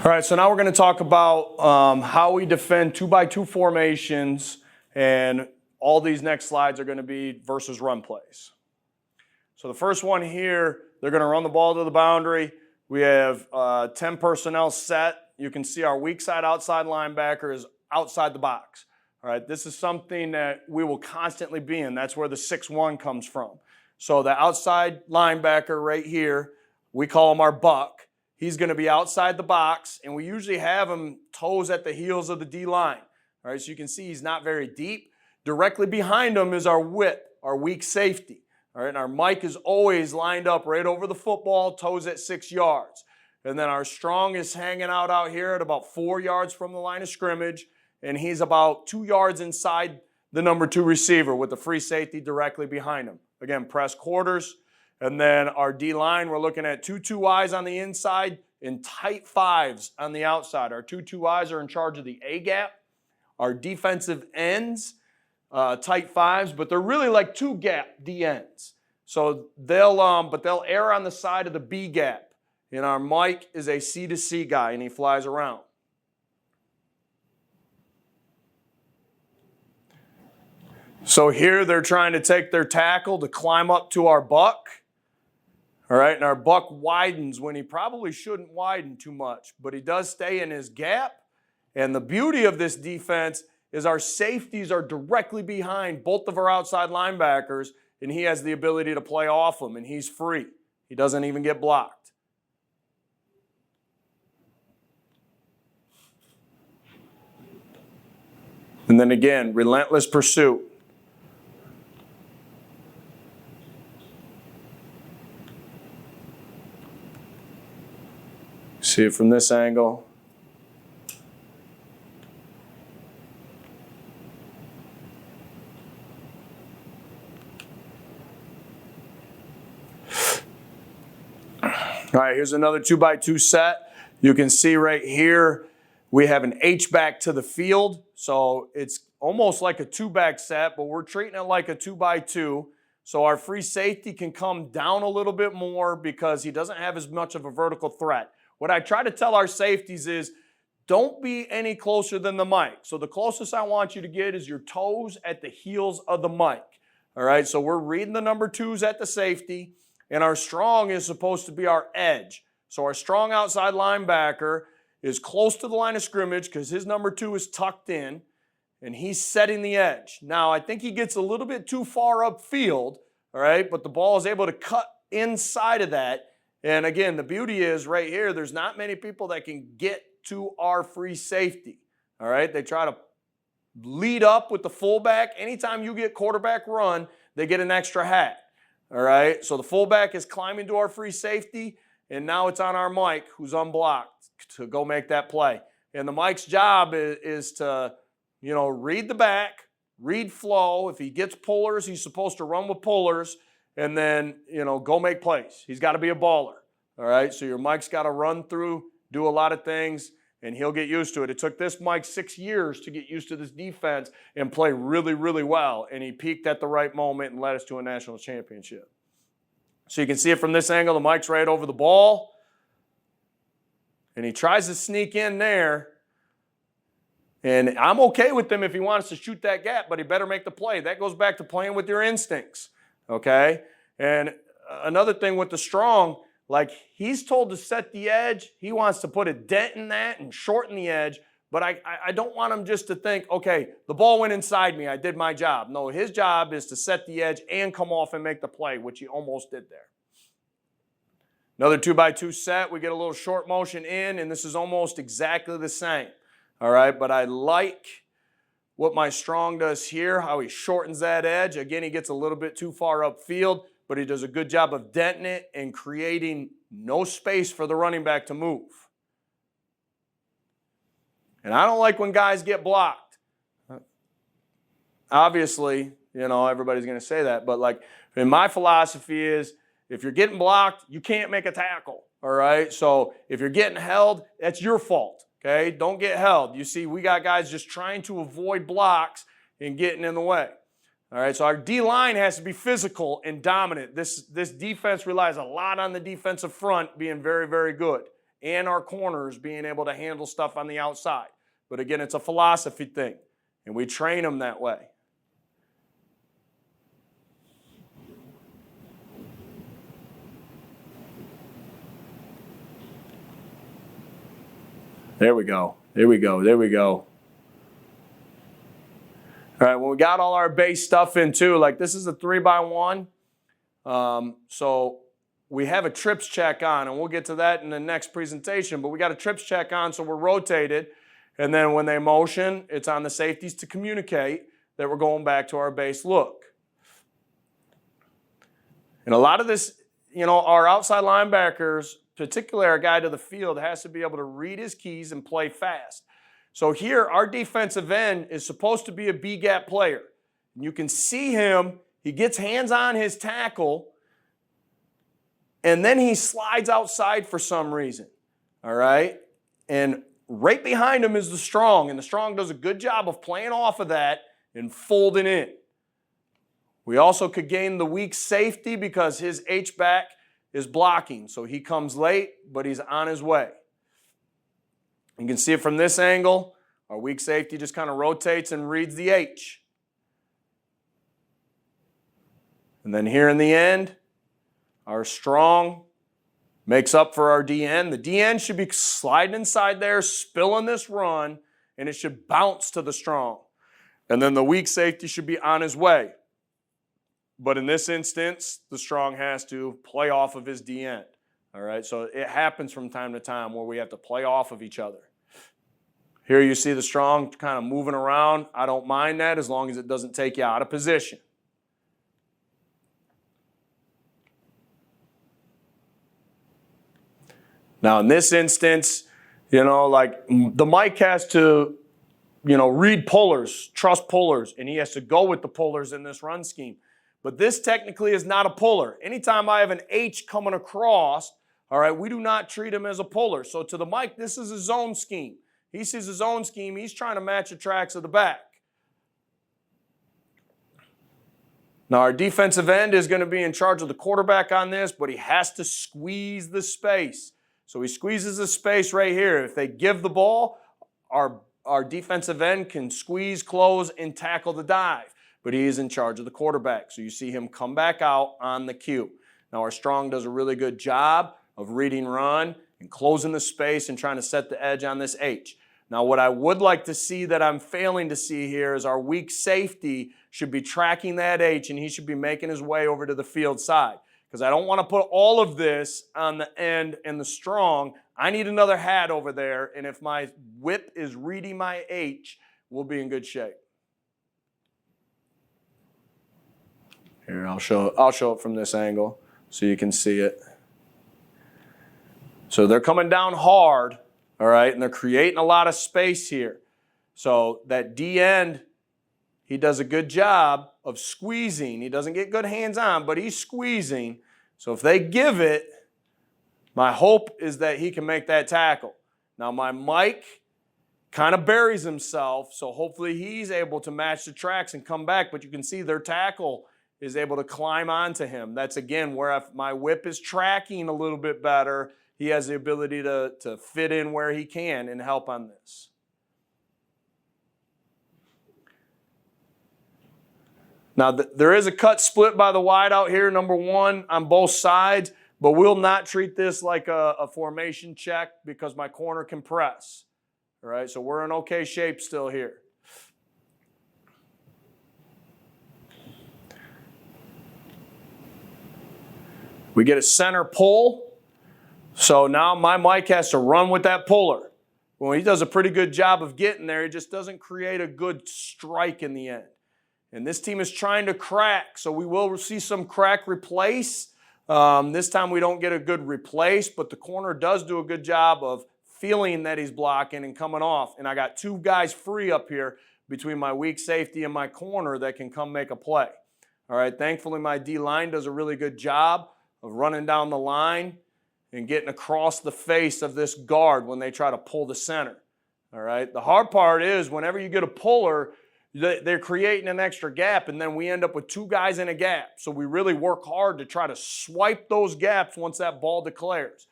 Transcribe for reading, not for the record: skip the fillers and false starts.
All right, so now we're going to talk about how we defend 2x2 formations, and all these next slides are going to be versus run plays. So the first one here, they're going to run the ball to the boundary. We have 10 personnel set. You can see our weak side outside linebacker is outside the box. All right, this is something that we will constantly be in. That's where the 6-1 comes from. So the outside linebacker right here, we call him our buck. He's going to be outside the box, and we usually have him toes at the heels of the D-line. All right, so you can see he's not very deep. Directly behind him is our whip, our weak safety. All right, and our Mike is always lined up right over the football, toes at 6 yards. And then our strong is hanging out here at about 4 yards from the line of scrimmage, and he's about 2 yards inside the number 2 receiver with the free safety directly behind him. Again, press quarters. And then our D-line, we're looking at 2-2-Is on the inside and tight 5s on the outside. Our 2-2-Is are in charge of the A-gap. Our defensive ends, tight 5s, but they're really like 2-gap D-ends. So they'll err on the side of the B-gap. And our Mike is a C-to-C guy, and he flies around. So here they're trying to take their tackle to climb up to our buck. All right, and our buck widens when he probably shouldn't widen too much, but he does stay in his gap. And the beauty of this defense is our safeties are directly behind both of our outside linebackers, and he has the ability to play off them, and he's free. He doesn't even get blocked. And then again, relentless pursuit. See it from this angle. All right, here's another 2x2 set. You can see right here, we have an H-back to the field. So it's almost like a 2-back set, but we're treating it like a 2x2. So our free safety can come down a little bit more because he doesn't have as much of a vertical threat. What I try to tell our safeties is don't be any closer than the mic. So the closest I want you to get is your toes at the heels of the mic. All right, so we're reading the number 2s at the safety, and our strong is supposed to be our edge. So our strong outside linebacker is close to the line of scrimmage because his number 2 is tucked in, and he's setting the edge. Now, I think he gets a little bit too far upfield, all right, but the ball is able to cut inside of that. And again, the beauty is right here, there's not many people that can get to our free safety. All right, they try to lead up with the fullback. Anytime you get quarterback run, they get an extra hat. All right, so the fullback is climbing to our free safety, and now it's on our Mike, who's unblocked, to go make that play. And the Mike's job is to, read the back, read flow. If he gets pullers, he's supposed to run with pullers. And then, go make plays. He's got to be a baller, all right? So your Mike's got to run through, do a lot of things, and he'll get used to it. It took this Mike 6 years to get used to this defense and play really, really well. And he peaked at the right moment and led us to a national championship. So you can see it from this angle. The Mike's right over the ball. And he tries to sneak in there. And I'm okay with him if he wants to shoot that gap, but he better make the play. That goes back to playing with your instincts. Okay, and another thing with the strong, like he's told to set the edge. He wants to put a dent in that and shorten the edge, but I don't want him just to think, okay, the ball went inside me, I did my job. No, his job is to set the edge and come off and make the play, which he almost did there. Another 2x2 set, we get a little short motion in, and this is almost exactly the same. All right, but I like what my strong does here, how he shortens that edge. Again, he gets a little bit too far upfield, but he does a good job of denting it and creating no space for the running back to move. And I don't like when guys get blocked. Obviously, everybody's going to say that, but my philosophy is if you're getting blocked, you can't make a tackle, all right? So if you're getting held, that's your fault. Okay, don't get held. You see, we got guys just trying to avoid blocks and getting in the way. All right, so our D-line has to be physical and dominant. This defense relies a lot on the defensive front being very, very good. and our corners being able to handle stuff on the outside. But again, it's a philosophy thing, and we train them that way. There we go. There we go. There we go. All right, when we got all our base stuff in too, like this is a 3x1. So we have a trips check on, and we'll get to that in the next presentation, but we got a trips check on, so we're rotated. And then when they motion, it's on the safeties to communicate that we're going back to our base look. And a lot of this, you know, our outside linebackers, particularly our guy to the field, has to be able to read his keys and play fast. So here, our defensive end is supposed to be a B-gap player. You can see him, he gets hands on his tackle, and then he slides outside for some reason, all right? And right behind him is the strong, and the strong does a good job of playing off of that and folding in. We also could gain the weak safety because his H-back is blocking. So he comes late, but he's on his way. You can see it from this angle. Our weak safety just kind of rotates and reads the H. And then here in the end, our strong makes up for our DN. The DN should be sliding inside there, spilling this run, and it should bounce to the strong. And then the weak safety should be on his way. But in this instance, the strong has to play off of his DN. All right, so it happens from time to time where we have to play off of each other. Here you see the strong kind of moving around. I don't mind that as long as it doesn't take you out of position. Now in this instance, you know, like the Mike has to, you know, read pullers, trust pullers, and he has to go with the pullers in this run scheme. But this technically is not a puller. Anytime I have an H coming across, all right, we do not treat him as a puller. So to the Mike, this is a zone scheme. He sees his zone scheme. He's trying to match the tracks of the back. Now our defensive end is going to be in charge of the quarterback on this, but he has to squeeze the space. So he squeezes the space right here. If they give the ball, our defensive end can squeeze, close, and tackle the dive. But he is in charge of the quarterback. So you see him come back out on the cue. Now our strong does a really good job of reading run and closing the space and trying to set the edge on this H. Now what I would like to see that I'm failing to see here is our weak safety should be tracking that H, and he should be making his way over to the field side. Because I don't want to put all of this on the end and the strong. I need another hat over there, and if my whip is reading my H, we'll be in good shape. Here, I'll show it from this angle so you can see it. So they're coming down hard, all right, and they're creating a lot of space here. So that D end, he does a good job of squeezing. He doesn't get good hands on, but he's squeezing. So if they give it, my hope is that he can make that tackle. Now my Mike kind of buries himself, so hopefully he's able to match the tracks and come back, but you can see their tackle is able to climb onto him. That's, again, where if my whip is tracking a little bit better, he has the ability to fit in where he can and help on this. Now, there is a cut split by the wide out here, number one, on both sides, but we'll not treat this like a formation check because my corner can press. All right, so we're in okay shape still here. We get a center pull, so now my Mike has to run with that puller. Well, he does a pretty good job of getting there. He just doesn't create a good strike in the end. And this team is trying to crack, so we will see some crack replace. This time we don't get a good replace, but the corner does do a good job of feeling that he's blocking and coming off. And I got two guys free up here between my weak safety and my corner that can come make a play. All right, thankfully my D-line does a really good job of running down the line and getting across the face of this guard when they try to pull the center. All right, the hard part is whenever you get a puller, they're creating an extra gap, and then we end up with two guys in a gap. So we really work hard to try to swipe those gaps once that ball declares.